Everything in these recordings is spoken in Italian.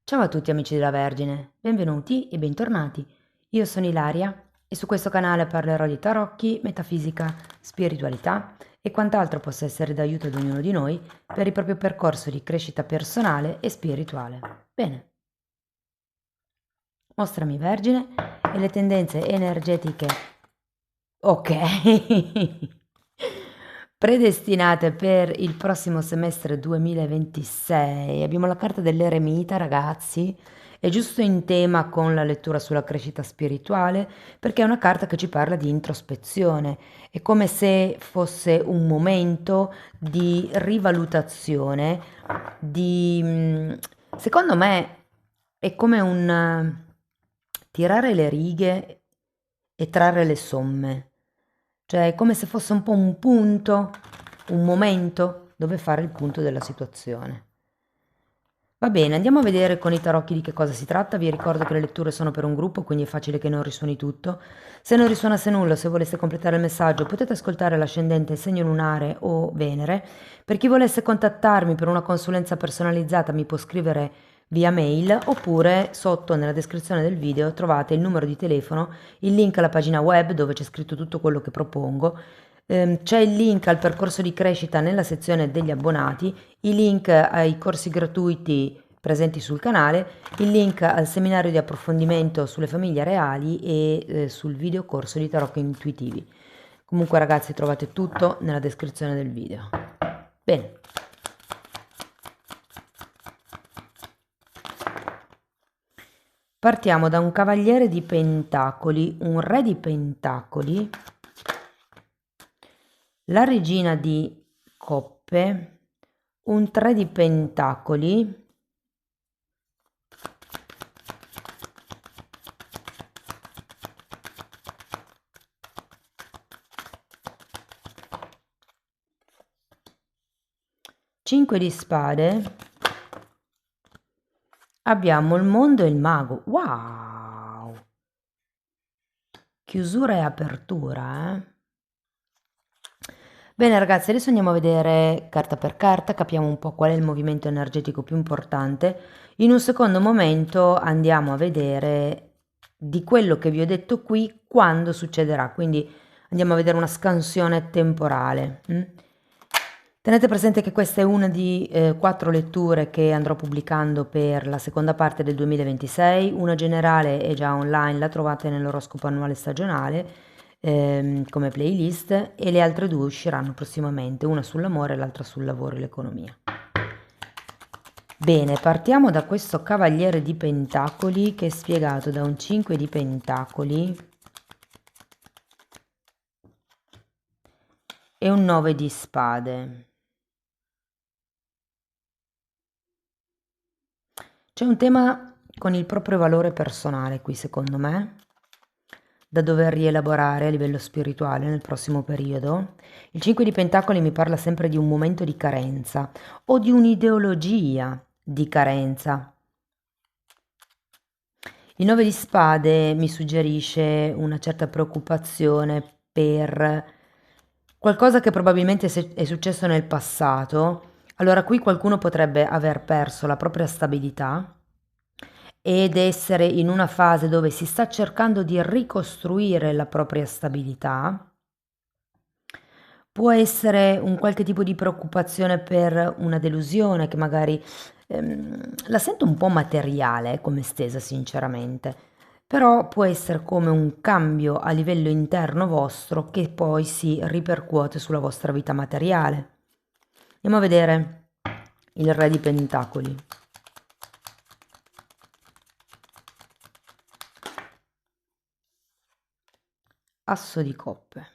Ciao a tutti amici della Vergine, benvenuti e bentornati. Io sono Ilaria e su questo canale parlerò di tarocchi, metafisica, spiritualità e quant'altro possa essere d'aiuto ad ognuno di noi per il proprio percorso di crescita personale e spirituale. Bene, mostrami Vergine e le tendenze energetiche, ok, predestinate per il prossimo semestre 2026. Abbiamo la carta dell'eremita, ragazzi. È giusto in tema con la lettura sulla crescita spirituale, perché è una carta che ci parla di introspezione. È come se fosse un momento di rivalutazione, secondo me è come un tirare le righe e trarre le somme. Cioè è come se fosse un po' un punto, un momento dove fare il punto della situazione. Va bene, andiamo a vedere con i tarocchi di che cosa si tratta. Vi ricordo che le letture sono per un gruppo, quindi è facile che non risuoni tutto. Se non risuonasse nulla, se voleste completare il messaggio, potete ascoltare l'ascendente, il segno lunare o Venere. Per chi volesse contattarmi per una consulenza personalizzata, mi può scrivere via mail oppure sotto nella descrizione del video trovate il numero di telefono, il link alla pagina web dove c'è scritto tutto quello che propongo. C'è il link al percorso di crescita nella sezione degli abbonati, i link ai corsi gratuiti presenti sul canale, il link al seminario di approfondimento sulle famiglie reali e sul videocorso di tarocchi intuitivi. Comunque ragazzi trovate tutto nella descrizione del video. Bene. Partiamo da un cavaliere di pentacoli, un re di pentacoli, la regina di coppe, un 3 di pentacoli, cinque di spade, abbiamo il mondo e il mago. Wow! Chiusura e apertura, eh? Bene ragazzi, adesso andiamo a vedere carta per carta, capiamo un po' qual è il movimento energetico più importante. In un secondo momento andiamo a vedere di quello che vi ho detto qui quando succederà, quindi andiamo a vedere una scansione temporale. Tenete presente che questa è una di 4 letture che andrò pubblicando per la seconda parte del 2026, una generale è già online, la trovate nell'oroscopo annuale stagionale come playlist e le altre due usciranno prossimamente, una sull'amore e l'altra sul lavoro e l'economia. Bene, partiamo da questo cavaliere di pentacoli che è spiegato da un 5 di pentacoli e un 9 di spade. C'è un tema con il proprio valore personale qui, secondo me, da dover rielaborare a livello spirituale nel prossimo periodo. Il 5 di Pentacoli mi parla sempre di un momento di carenza o di un'ideologia di carenza. Il 9 di Spade mi suggerisce una certa preoccupazione per qualcosa che probabilmente è successo nel passato. Allora qui qualcuno potrebbe aver perso la propria stabilità ed essere in una fase dove si sta cercando di ricostruire la propria stabilità. Può essere un qualche tipo di preoccupazione per una delusione che magari la sento un po' materiale come stesa sinceramente, però può essere come un cambio a livello interno vostro che poi si ripercuote sulla vostra vita materiale. Andiamo a vedere il Re di Pentacoli. Asso di coppe.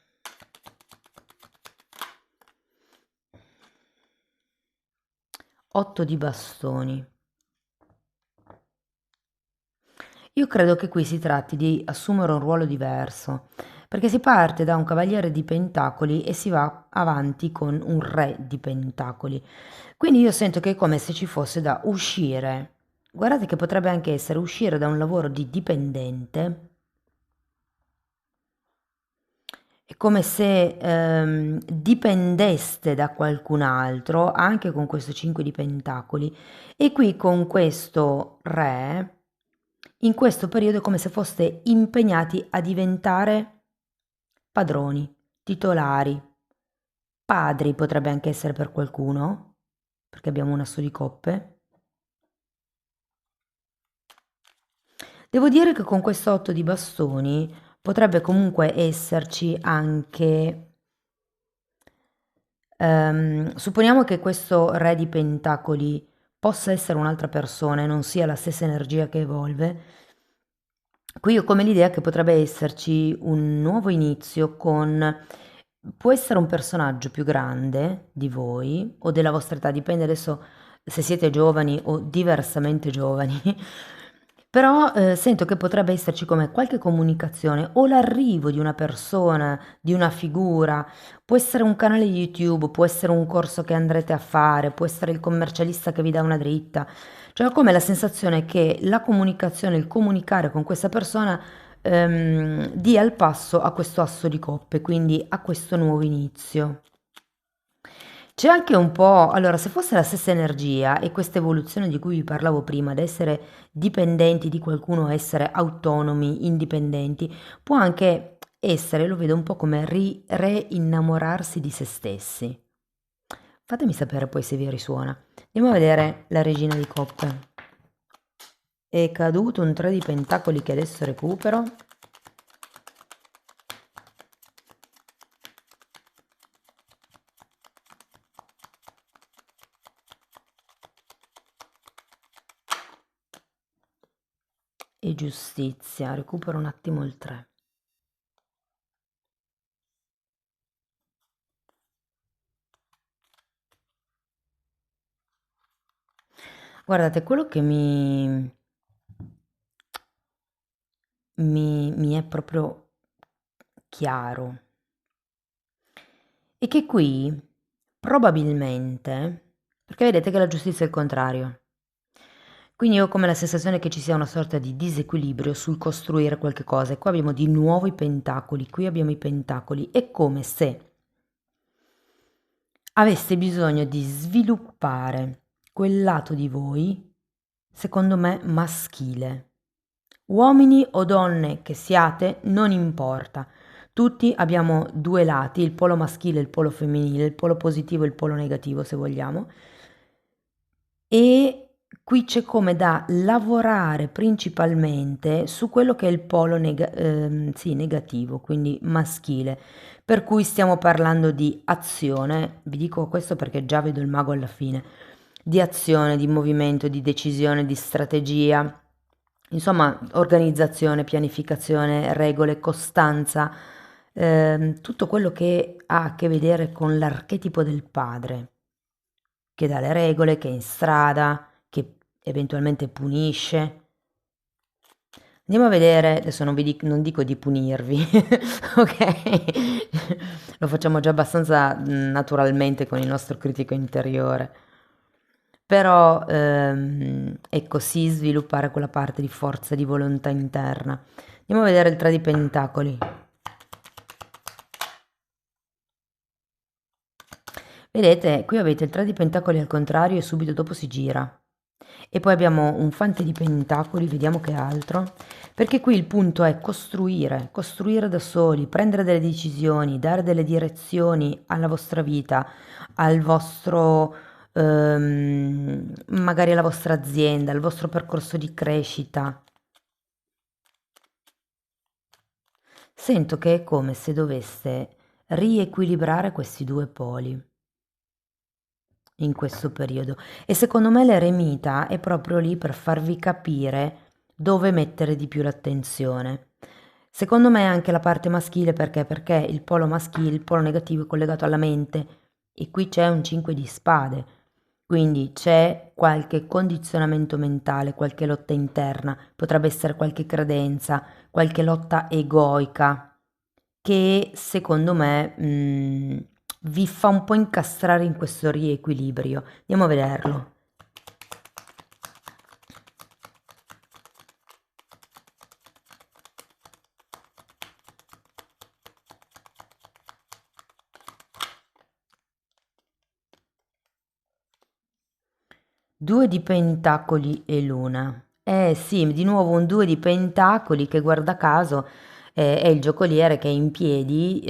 Otto di bastoni. Io credo che qui si tratti di assumere un ruolo diverso, perché si parte da un cavaliere di pentacoli e si va avanti con un re di pentacoli. Quindi io sento che è come se ci fosse da uscire. Guardate che potrebbe anche essere uscire da un lavoro di dipendente È come se dipendeste da qualcun altro, anche con questo 5 di pentacoli, e qui con questo re, in questo periodo è come se foste impegnati a diventare padroni, titolari, padri potrebbe anche essere per qualcuno, perché abbiamo un asso di coppe. Devo dire che con questo 8 di bastoni potrebbe comunque esserci anche, supponiamo che questo re di pentacoli possa essere un'altra persona e non sia la stessa energia che evolve. Qui ho come l'idea che potrebbe esserci un nuovo inizio con, può essere un personaggio più grande di voi o della vostra età, dipende adesso se siete giovani o diversamente giovani, però sento che potrebbe esserci come qualche comunicazione o l'arrivo di una persona, di una figura, può essere un canale YouTube, può essere un corso che andrete a fare, può essere il commercialista che vi dà una dritta. Cioè ho come la sensazione che la comunicazione, il comunicare con questa persona dia il passo a questo asso di coppe, quindi a questo nuovo inizio. C'è anche un po', allora, se fosse la stessa energia e questa evoluzione di cui vi parlavo prima, ad essere dipendenti di qualcuno, a essere autonomi, indipendenti, può anche essere, lo vedo un po' come reinnamorarsi di se stessi. Fatemi sapere poi se vi risuona. Andiamo a vedere la regina di coppe. È caduto un 3 di pentacoli che adesso recupero. E giustizia, recupero un attimo il 3. Guardate, quello che mi è proprio chiaro è che qui probabilmente, perché vedete che la giustizia è il contrario, quindi ho come la sensazione che ci sia una sorta di disequilibrio sul costruire qualche cosa. E qua abbiamo di nuovo i pentacoli, qui abbiamo i pentacoli. È come se aveste bisogno di sviluppare quel lato di voi, secondo me, maschile. Uomini o donne che siate, non importa. Tutti abbiamo due lati, il polo maschile e il polo femminile, il polo positivo e il polo negativo, se vogliamo. E qui c'è come da lavorare principalmente su quello che è il polo sì, negativo, quindi maschile. Per cui stiamo parlando di azione, vi dico questo perché già vedo il mago alla fine, di azione, di movimento, di decisione, di strategia, insomma, organizzazione, pianificazione, regole, costanza, tutto quello che ha a che vedere con l'archetipo del padre che dà le regole, che è in strada, che eventualmente punisce. Andiamo a vedere, adesso non dico di punirvi, ok? Lo facciamo già abbastanza naturalmente con il nostro critico interiore. Però è così sviluppare quella parte di forza di volontà interna. Andiamo a vedere il 3 di pentacoli. Vedete, qui avete il 3 di pentacoli al contrario e subito dopo si gira. E poi abbiamo un fante di pentacoli, vediamo che altro. Perché qui il punto è costruire, costruire da soli, prendere delle decisioni, dare delle direzioni alla vostra vita, al vostro, magari alla vostra azienda, al vostro percorso di crescita. Sento che è come se doveste riequilibrare questi due poli in questo periodo e secondo me l'eremita è proprio lì per farvi capire dove mettere di più l'attenzione. Secondo me anche la parte maschile perché? Perché il polo maschile, il polo negativo è collegato alla mente e qui c'è un 5 di spade, quindi c'è qualche condizionamento mentale, qualche lotta interna, potrebbe essere qualche credenza, qualche lotta egoica che secondo me vi fa un po' incastrare in questo riequilibrio. Andiamo a vederlo. Due di pentacoli e luna. Eh sì, di nuovo un due di pentacoli che guarda caso è il giocoliere che è in piedi,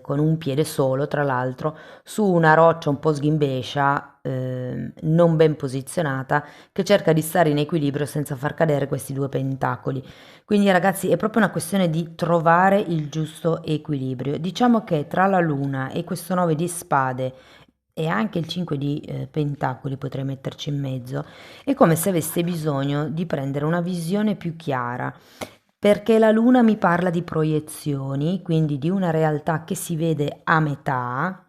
con un piede solo tra l'altro, su una roccia un po' sghimbescia, non ben posizionata, che cerca di stare in equilibrio senza far cadere questi due pentacoli. Quindi ragazzi è proprio una questione di trovare il giusto equilibrio. Diciamo che tra la luna e questo 9 di spade e anche il 5 di pentacoli potrei metterci in mezzo, è come se avesse bisogno di prendere una visione più chiara, perché la luna mi parla di proiezioni, quindi di una realtà che si vede a metà.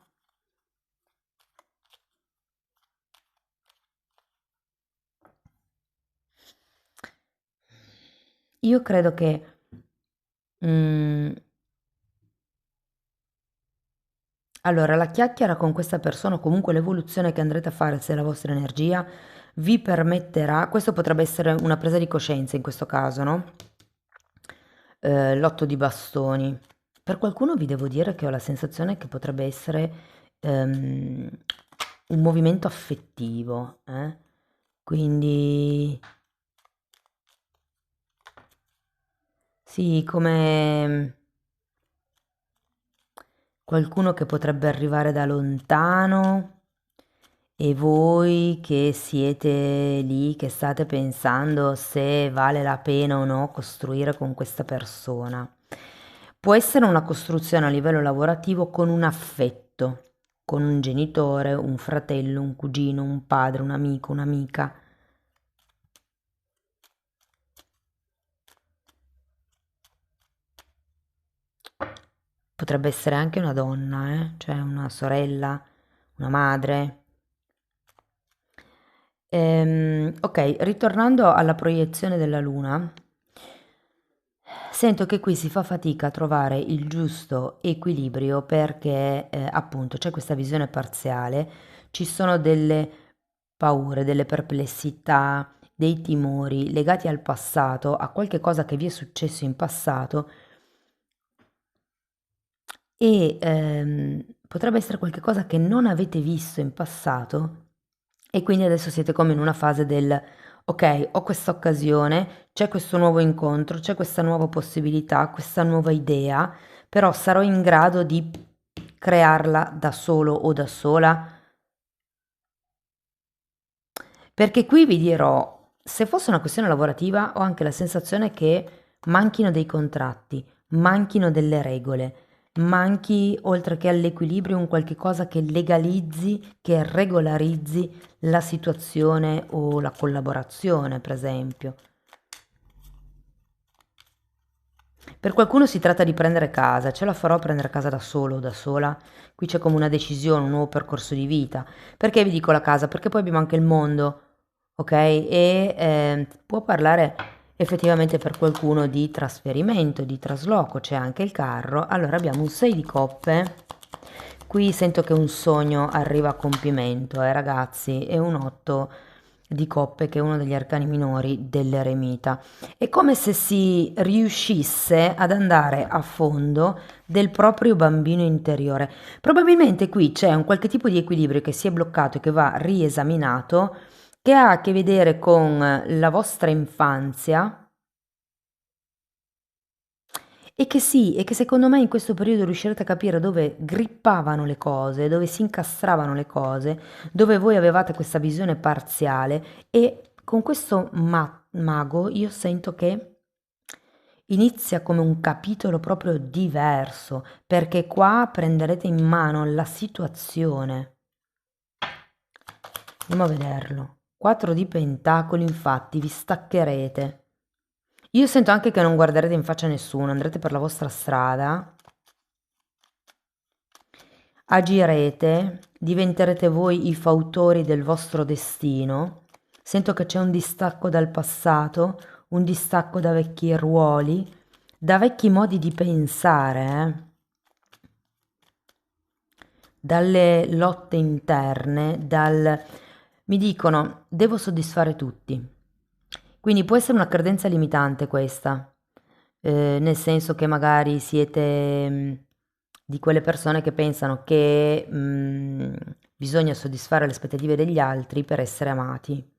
Io credo che mm, allora, la chiacchiera con questa persona, o comunque l'evoluzione che andrete a fare se è la vostra energia, vi permetterà, questo potrebbe essere una presa di coscienza in questo caso, no? L'otto di bastoni. Per qualcuno vi devo dire che ho la sensazione che potrebbe essere ehm, un movimento affettivo, eh? Quindi sì, come qualcuno che potrebbe arrivare da lontano e voi che siete lì, che state pensando se vale la pena o no costruire con questa persona. Può essere una costruzione a livello lavorativo con un affetto, con un genitore, un fratello, un cugino, un padre, un amico, un'amica. Potrebbe essere anche una donna, cioè una sorella, una madre. Ok, ritornando alla proiezione della luna, sento che qui si fa fatica a trovare il giusto equilibrio perché appunto c'è questa visione parziale, ci sono delle paure, delle perplessità, dei timori legati al passato, a qualche cosa che vi è successo in passato e potrebbe essere qualche cosa che non avete visto in passato e quindi adesso siete come in una fase del ok, ho questa occasione, c'è questo nuovo incontro, c'è questa nuova possibilità, questa nuova idea, però sarò in grado di crearla da solo o da sola? Perché qui vi dirò, se fosse una questione lavorativa, ho anche la sensazione che manchino dei contratti, manchino delle regole, manchi, oltre che all'equilibrio, un qualche cosa che legalizzi, che regolarizzi la situazione o la collaborazione, per esempio. Per qualcuno si tratta di prendere casa, ce la farò a prendere casa da solo o da sola? Qui c'è come una decisione, un nuovo percorso di vita. Perché vi dico la casa? Perché poi abbiamo anche il mondo, ok? E può parlare effettivamente per qualcuno di trasferimento, di trasloco, c'è anche il carro. Allora abbiamo un 6 di coppe. Qui sento che un sogno arriva a compimento, ragazzi, e un 8 di coppe che è uno degli arcani minori dell'eremita. È come se si riuscisse ad andare a fondo del proprio bambino interiore. Probabilmente qui c'è un qualche tipo di equilibrio che si è bloccato e che va riesaminato, che ha a che vedere con la vostra infanzia e che sì, e che secondo me in questo periodo riuscirete a capire dove grippavano le cose, dove si incastravano le cose, dove voi avevate questa visione parziale e con questo mago io sento che inizia come un capitolo proprio diverso, perché qua prenderete in mano la situazione. Andiamo a vederlo. 4 di pentacoli, infatti, vi staccherete. Io sento anche che non guarderete in faccia a nessuno, andrete per la vostra strada, agirete, diventerete voi i fautori del vostro destino. Sento che c'è un distacco dal passato, un distacco da vecchi ruoli, da vecchi modi di pensare, dalle lotte interne, mi dicono, devo soddisfare tutti. Quindi può essere una credenza limitante questa, nel senso che magari siete di quelle persone che pensano che bisogna soddisfare le aspettative degli altri per essere amati.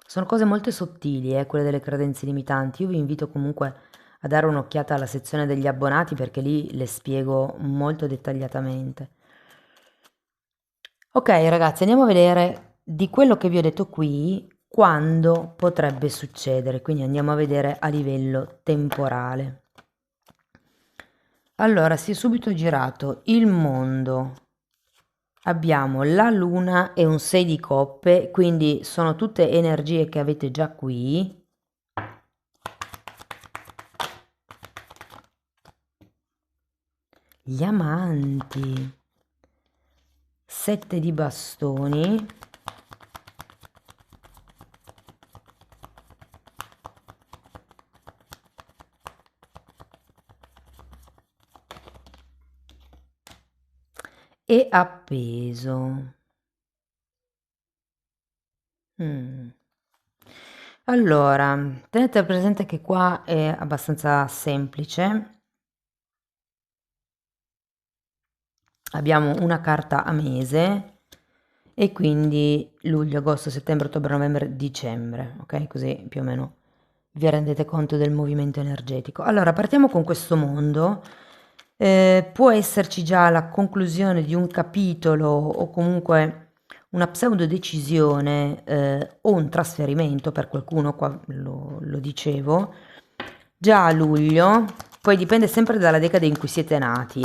Sono cose molto sottili, quelle delle credenze limitanti. Io vi invito comunque a dare un'occhiata alla sezione degli abbonati perché lì le spiego molto dettagliatamente. Ok ragazzi, andiamo a vedere di quello che vi ho detto qui quando potrebbe succedere, quindi andiamo a vedere a livello temporale. Allora, si è subito girato il mondo, abbiamo la luna e un 6 di coppe, quindi sono tutte energie che avete già qui. Gli amanti, 7 di bastoni, e appeso. Allora, tenete presente che qua è abbastanza semplice. Abbiamo una carta a mese e quindi luglio, agosto, settembre, ottobre, novembre, dicembre, ok? Così più o meno vi rendete conto del movimento energetico. Allora, partiamo con questo mondo. Può esserci già la conclusione di un capitolo o comunque una pseudo decisione o un trasferimento per qualcuno, qua lo dicevo, già a luglio, poi dipende sempre dalla decade in cui siete nati,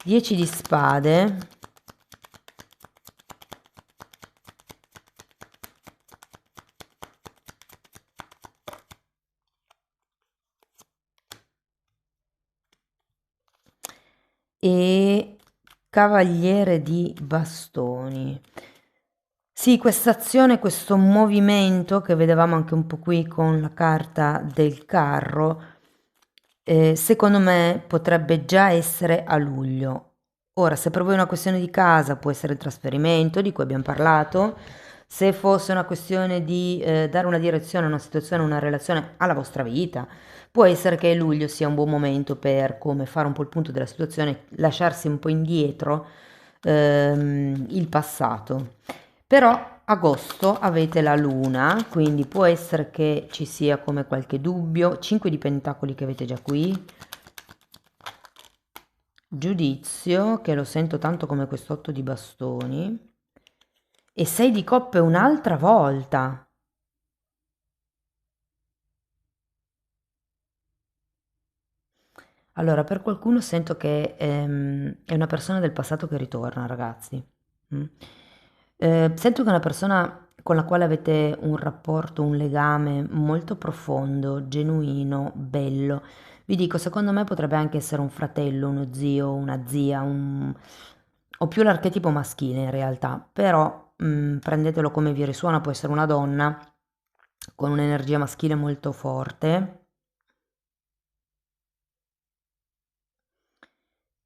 10 di spade, e cavaliere di bastoni. Sì, questa azione, questo movimento che vedevamo anche un po' qui con la carta del carro, secondo me potrebbe già essere a luglio. Ora, se per voi è una questione di casa, può essere il trasferimento di cui abbiamo parlato. Se fosse una questione di dare una direzione a una situazione, a una relazione alla vostra vita, può essere che luglio sia un buon momento per come fare un po' il punto della situazione, lasciarsi un po' indietro il passato. Però agosto avete la luna, quindi può essere che ci sia come qualche dubbio. 5 di pentacoli che avete già qui. Giudizio, che lo sento tanto come quest'otto di bastoni. E 6 di coppe un'altra volta. Allora, per qualcuno sento che è una persona del passato che ritorna, ragazzi. Mm. Sento che è una persona con la quale avete un rapporto, un legame molto profondo, genuino, bello. Vi dico, secondo me potrebbe anche essere un fratello, uno zio, una zia, o più l'archetipo maschile in realtà, però prendetelo come vi risuona, può essere una donna con un'energia maschile molto forte.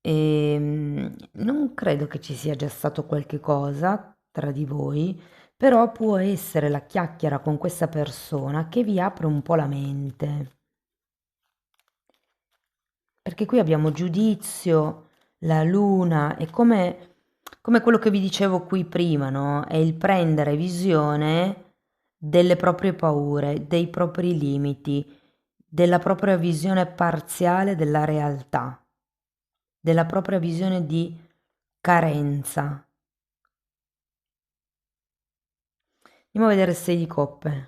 Non credo che ci sia già stato qualche cosa tra di voi, però può essere la chiacchiera con questa persona che vi apre un po' la mente. Perché qui abbiamo giudizio, la luna, è come quello che vi dicevo qui prima, no? È il prendere visione delle proprie paure, dei propri limiti, della propria visione parziale della realtà, della propria visione di carenza. Andiamo a vedere 6 di coppe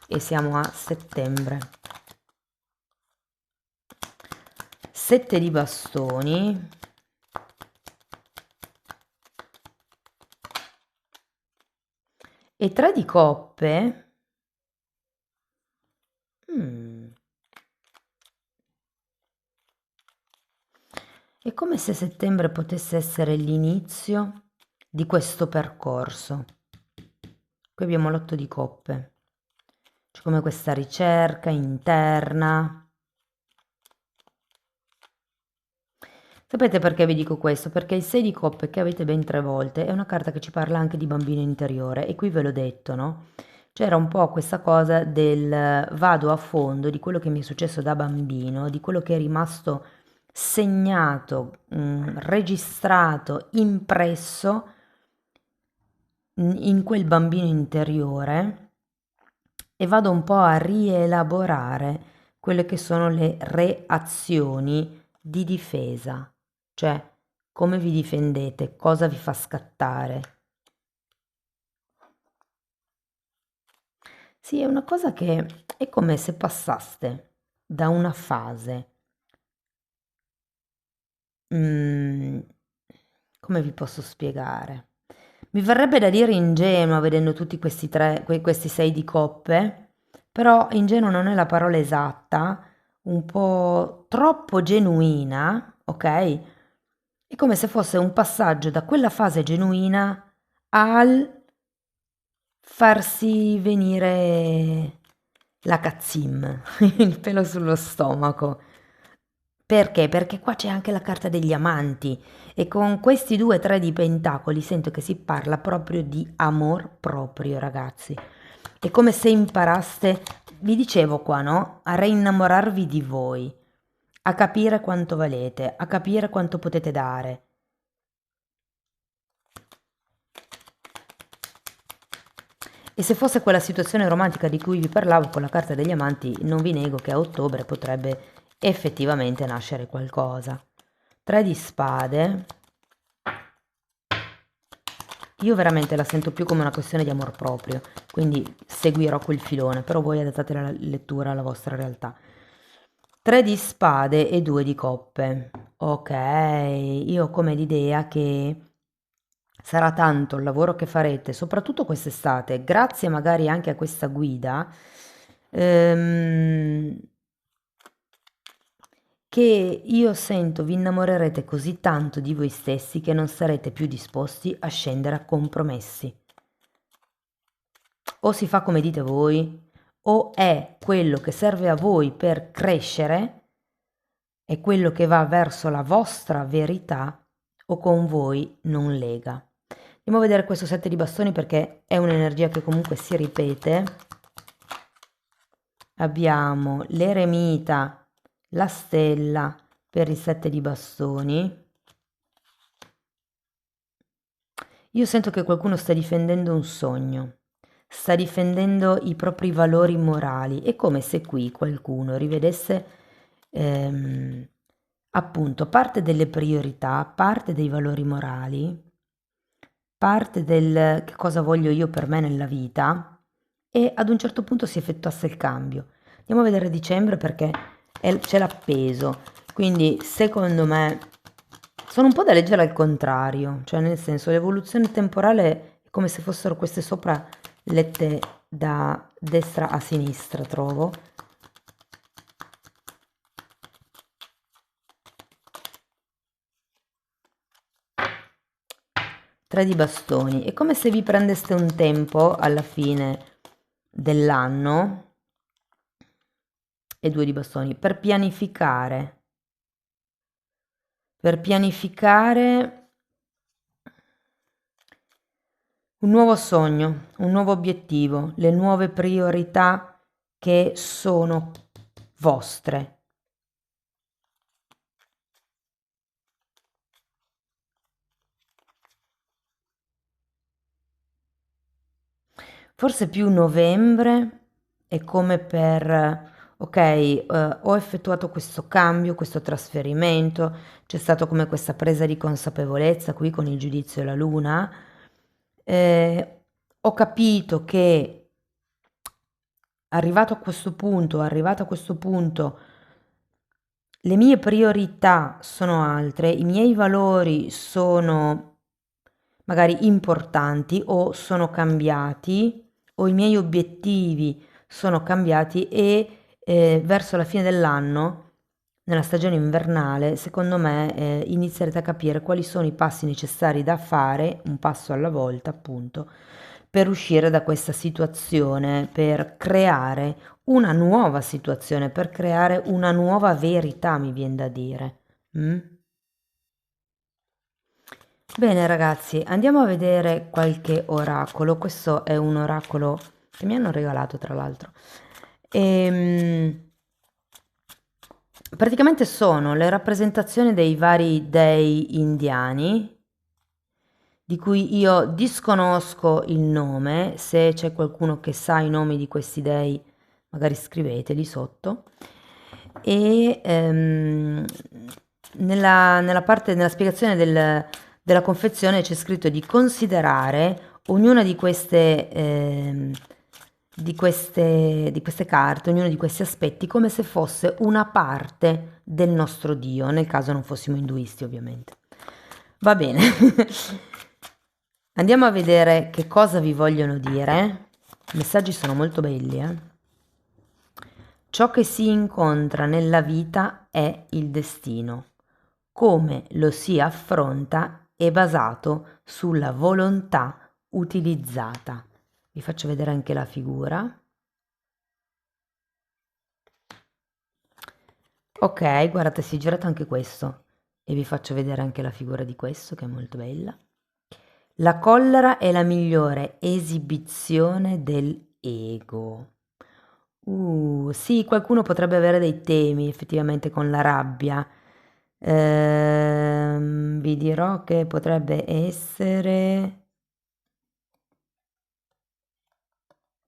e siamo a settembre. 7 di bastoni. E 3 di coppe. È come se settembre potesse essere l'inizio di questo percorso. Qui abbiamo l'8 di coppe. C'è come questa ricerca interna. Sapete perché vi dico questo? Perché il 6 di coppe che avete ben 3 volte è una carta che ci parla anche di bambino interiore e qui ve l'ho detto, no? C'era un po' questa cosa del vado a fondo di quello che mi è successo da bambino, di quello che è rimasto segnato, registrato, impresso in quel bambino interiore e vado un po' a rielaborare quelle che sono le reazioni di difesa, cioè come vi difendete, cosa vi fa scattare. Sì, è una cosa che è come se passaste da una fase, mm, come vi posso spiegare? Mi verrebbe da dire ingenua vedendo tutti questi questi sei di coppe, però ingenua non è la parola esatta, un po' troppo genuina, ok? È come se fosse un passaggio da quella fase genuina al farsi venire la cazzim, il pelo sullo stomaco. Perché? Perché qua c'è anche la carta degli amanti e con questi due tre di pentacoli sento che si parla proprio di amor proprio, ragazzi. È come se imparaste, vi dicevo qua, no? A reinnamorarvi di voi, a capire quanto valete, a capire quanto potete dare. E se fosse quella situazione romantica di cui vi parlavo con la carta degli amanti, non vi nego che a ottobre potrebbe effettivamente nascere qualcosa. Tre di spade. Io veramente la sento più come una questione di amor proprio, quindi seguirò quel filone, però voi adattate la lettura alla vostra realtà. Tre di spade e due di coppe. Ok, io ho come l'idea che sarà tanto il lavoro che farete, soprattutto quest'estate, grazie magari anche a questa guida, ehm, che io sento vi innamorerete così tanto di voi stessi che non sarete più disposti a scendere a compromessi. O si fa come dite voi, o è quello che serve a voi per crescere, è quello che va verso la vostra verità, o con voi non lega. Andiamo a vedere questo 7 di bastoni perché è un'energia che comunque si ripete. Abbiamo l'eremita, la stella per il 7 di bastoni. Io sento che qualcuno sta difendendo un sogno, sta difendendo i propri valori morali. È come se qui qualcuno rivedesse ehm, appunto parte delle priorità, parte dei valori morali, parte del che cosa voglio io per me nella vita e ad un certo punto si effettuasse il cambio. Andiamo a vedere dicembre perché c'è l'appeso, quindi secondo me sono un po' da leggere al contrario, cioè nel senso l'evoluzione temporale è come se fossero queste sopra lette da destra a sinistra, trovo. Tre di bastoni, è come se vi prendeste un tempo alla fine dell'anno e due di bastoni per pianificare un nuovo sogno, un nuovo obiettivo, le nuove priorità che sono vostre. Forse più novembre è come per, ok, ho effettuato questo cambio, questo trasferimento, c'è stato come questa presa di consapevolezza qui con il giudizio e la luna. Ho capito che arrivato a questo punto, le mie priorità sono altre, i miei valori sono magari importanti o sono cambiati o i miei obiettivi sono cambiati e verso la fine dell'anno, nella stagione invernale, secondo me inizierete a capire quali sono i passi necessari da fare, un passo alla volta appunto, per uscire da questa situazione, per creare una nuova situazione, per creare una nuova verità, mi viene da dire. Mm? Bene ragazzi, andiamo a vedere qualche oracolo. Questo è un oracolo che mi hanno regalato tra l'altro. Ehm, Praticamente sono le rappresentazioni dei vari dei indiani, di cui io disconosco il nome. Se c'è qualcuno che sa i nomi di questi dei, magari scriveteli sotto. E nella parte, nella spiegazione della confezione c'è scritto di considerare ognuna di queste carte, ognuno di questi aspetti come se fosse una parte del nostro Dio, nel caso non fossimo induisti ovviamente. Va bene. Andiamo a vedere che cosa vi vogliono dire. I messaggi sono molto belli, eh? Ciò che si incontra nella vita è il destino. Come lo si affronta è basato sulla volontà utilizzata. Vi faccio vedere anche la figura. Ok, guardate, si è girato anche questo. E vi faccio vedere anche la figura di questo, che è molto bella. La collera è la migliore esibizione dell'ego. Sì, qualcuno potrebbe avere dei temi effettivamente con la rabbia. Vi dirò che potrebbe essere,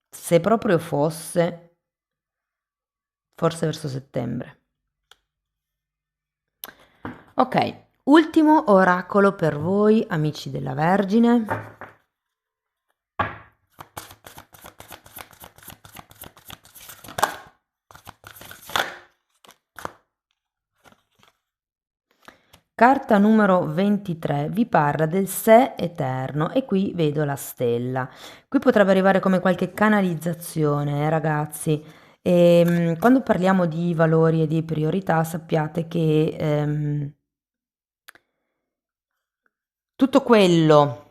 se proprio fosse, forse verso settembre. Ok, ultimo oracolo per voi, amici della Vergine. Carta numero 23 vi parla del sé eterno e qui vedo la stella. Qui potrebbe arrivare come qualche canalizzazione, ragazzi. Quando parliamo di valori e di priorità, sappiate che tutto quello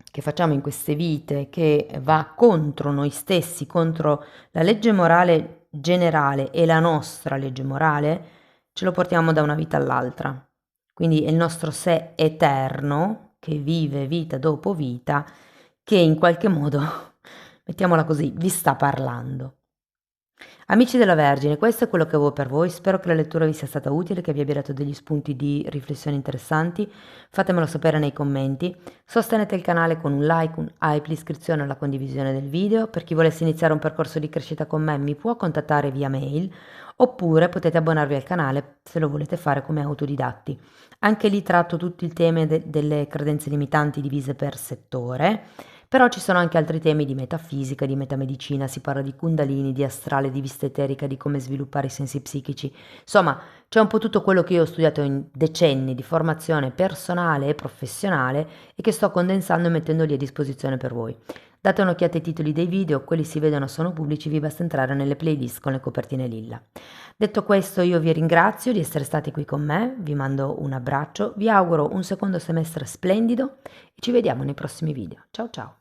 che facciamo in queste vite, che va contro noi stessi, contro la legge morale generale e la nostra legge morale, ce lo portiamo da una vita all'altra. Quindi è il nostro sé eterno che vive vita dopo vita, che in qualche modo, mettiamola così, vi sta parlando. Amici della Vergine, questo è quello che avevo per voi. Spero che la lettura vi sia stata utile, che vi abbia dato degli spunti di riflessione interessanti. Fatemelo sapere nei commenti. Sostenete il canale con un like, un hype, l'iscrizione o la condivisione del video. Per chi volesse iniziare un percorso di crescita con me mi può contattare via mail, oppure potete abbonarvi al canale se lo volete fare come autodidatti. Anche lì tratto tutto il tema delle credenze limitanti divise per settore. Però ci sono anche altri temi di metafisica, di metamedicina, si parla di kundalini, di astrale, di vista eterica, di come sviluppare i sensi psichici. Insomma, c'è un po' tutto quello che io ho studiato in decenni di formazione personale e professionale e che sto condensando e mettendo lì a disposizione per voi. Date un'occhiata ai titoli dei video, quelli si vedono, sono pubblici, vi basta entrare nelle playlist con le copertine lilla. Detto questo, io vi ringrazio di essere stati qui con me, vi mando un abbraccio, vi auguro un secondo semestre splendido e ci vediamo nei prossimi video. Ciao ciao!